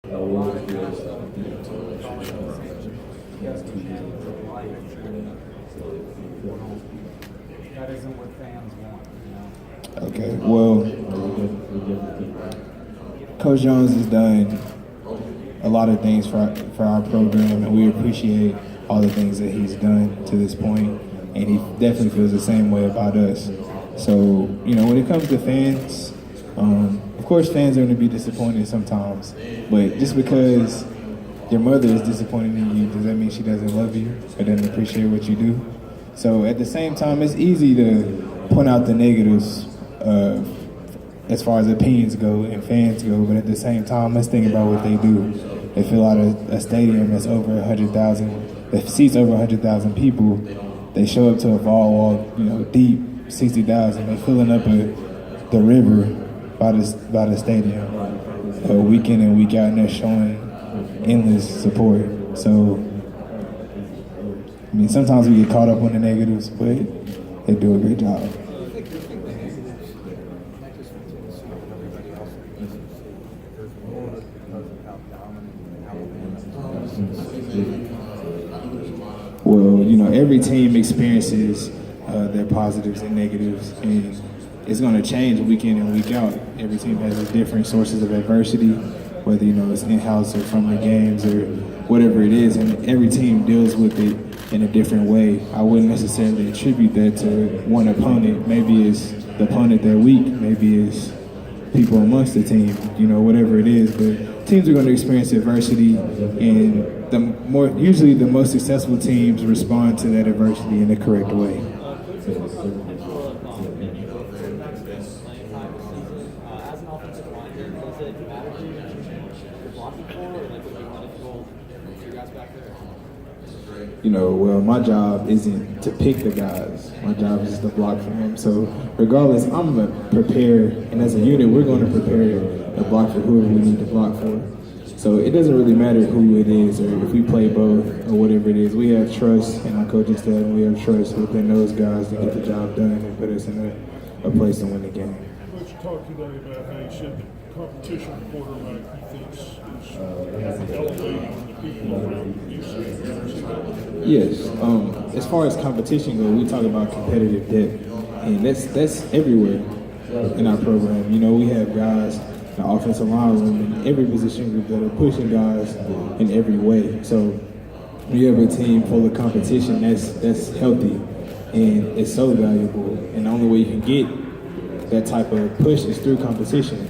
That isn't what fans want, Okay, well, Coach Jones has done a lot of things for our program, and we appreciate all the things that he's done to this point, and he definitely feels the same way about us. So, when it comes to fans, of course fans are going to be disappointed sometimes, but just because your mother is disappointed in you, does that mean she doesn't love you or doesn't appreciate what you do? So at the same time, it's easy to point out the negatives as far as opinions go and fans go, but at the same time, let's think about what they do. They fill out a stadium that's over 100,000, that seats over 100,000 people. They show up to a ball wall, deep, 60,000. They're filling up the river by the stadium week in and week out, and they're showing endless support. So, sometimes we get caught up on the negatives, but they do a great job. Well, every team experiences their positives and negatives, and it's going to change week in and week out. Every team has different sources of adversity, whether it's in-house or from the games or whatever it is, and every team deals with it in a different way. I wouldn't necessarily attribute that to one opponent. Maybe it's the opponent that week, maybe it's people amongst the team, whatever it is. But teams are going to experience adversity, and usually the most successful teams respond to that adversity in the correct way. Well, my job isn't to pick the guys. My job is to block for them. So regardless, I'm going to prepare, and as a unit, we're going to prepare to block for whoever we need to block for. So it doesn't really matter who it is or if we play both or whatever it is. We have trust in our coaching staff, and we have trust within those guys to get the job done and put us in a place to win the game. Coach, talk today about how you said the competition quarterback he thinks is elevating the people around you. Yes. As far as competition goes, we talk about competitive depth, and that's everywhere in our program. We have guys in the offensive line room in every position group that are pushing guys in every way. So when you have a team full of competition, that's healthy, and it's so valuable. And the only way you can get that type of push is through competition.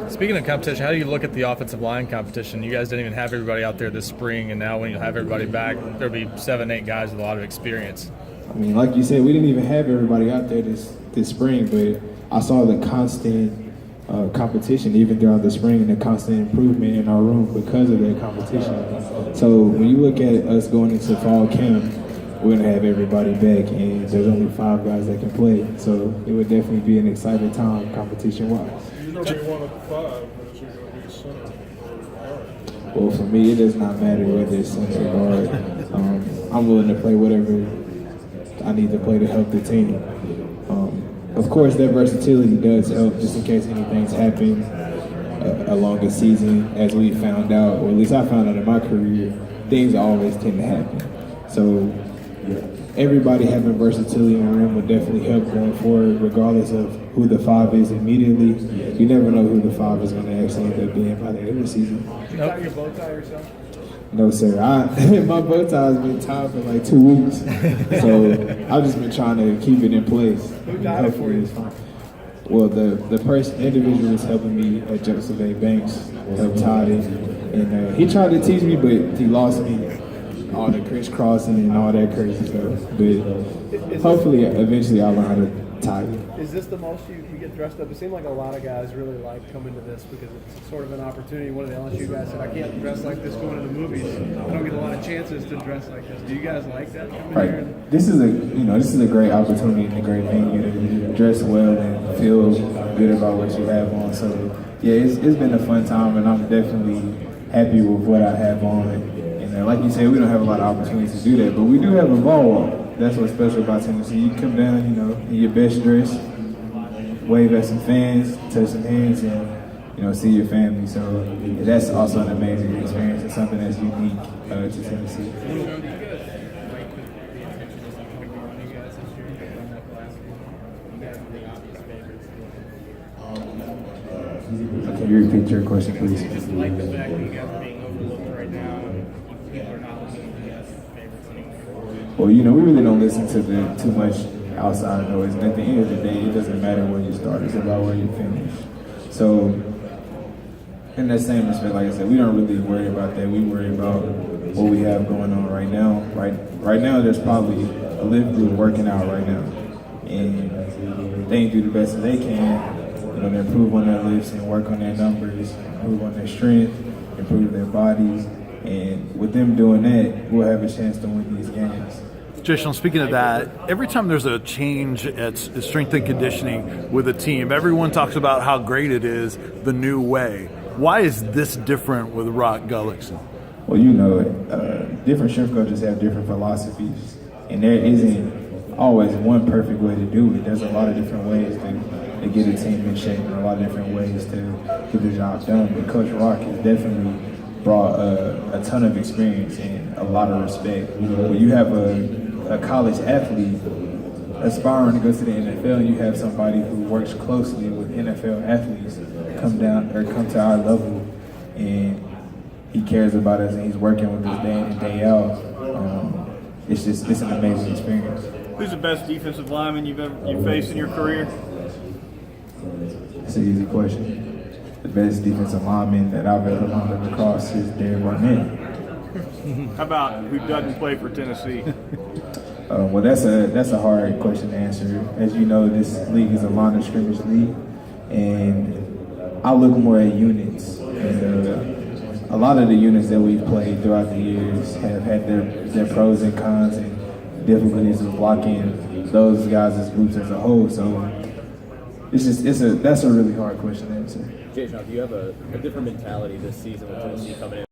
Speaking of competition, how do you look at the offensive line competition? You guys didn't even have everybody out there this spring, and now when you have everybody back, there'll be 7-8 guys with a lot of experience. Like you said, we didn't even have everybody out there this spring, but I saw the constant competition even throughout the spring and the constant improvement in our room because of that competition. So when you look at us going into fall camp, we're going to have everybody back, and there's only 5 guys that can play. So it would definitely be an exciting time competition-wise. You're going to be one of the 5, but is there going to be a center? Well, for me, it does not matter whether it's center or guard. I'm willing to play whatever I need to play to help the team. Of course, that versatility does help just in case anything's happened along the season. As we found out, or at least I found out in my career, things always tend to happen. So everybody having versatility in the room would definitely help going forward, regardless of who the 5 is immediately. You never know who the 5 is going to actually end up being by the end of the season. Did you tie your bow tie yourself? No, sir. My bow tie has been tied for like 2 weeks, so I've just been trying to keep it in place. Who tied it for you? Well, the individual was helping me at Joseph A. Banks, helped tie it, and he tried to teach me, but he lost me. All the crisscrossing and all that crazy stuff. But hopefully, eventually, I'll learn how to tie it. Is this the most you get dressed up? It seems like a lot of guys really like coming to this because it's sort of an opportunity. One of the LSU guys said, I can't dress like this going to the movies. I don't get a lot of chances to dress like this. Do you guys like that coming here? This is a great opportunity and a great venue to dress well and feel good about what you have on. So yeah, it's been a fun time, and I'm definitely happy with what I have on. And like you said, we don't have a lot of opportunities to do that, but we do have a ball walk. That's what's special about Tennessee. You come down, in your best dress, wave at some fans, touch some hands, and see your family. So that's also an amazing experience and something that's unique to Tennessee. Can you repeat your question, please? Just like the fact that you guys are being overlooked right now and people are not looking at you guys as favorites anymore. Well, we really don't listen to too much outside noise. And at the end of the day, it doesn't matter where you start. It's about where you finish. So, in that same respect, like I said, we don't really worry about that. We worry about what we have going on right now. Right now, there's probably a lift group working out right now. And they do the best that they can. To improve on their lifts and work on their numbers, improve on their strength, improve their bodies. And with them doing that, we'll have a chance to win these games. Jashon, speaking of that, every time there's a change at strength and conditioning with a team, everyone talks about how great it is the new way. Why is this different with Rock Gullickson? Well, different strength coaches have different philosophies, and there isn't always one perfect way to do it. There's a lot of different ways to get a team in shape and a lot of different ways to get the job done. But Coach Rock has definitely brought a ton of experience and a lot of respect. When you have a college athlete aspiring to go to the NFL, you have somebody who works closely with NFL athletes come to our level, and he cares about us and he's working with us day in and day out. It's an amazing experience. Who's the best defensive lineman you've faced in your career? It's an easy question. The best defensive lineman that I've ever lined across is Derek Barnett. How about who doesn't play for Tennessee? Well, that's a hard question to answer. As you know, this league is a line of scrimmage league, and I look more at units. And a lot of the units that we've played throughout the years have had their pros and cons and difficulties of blocking those guys as groups as a whole. So that's a really hard question to answer. Jashon, do you have a different mentality this season with Tennessee coming in?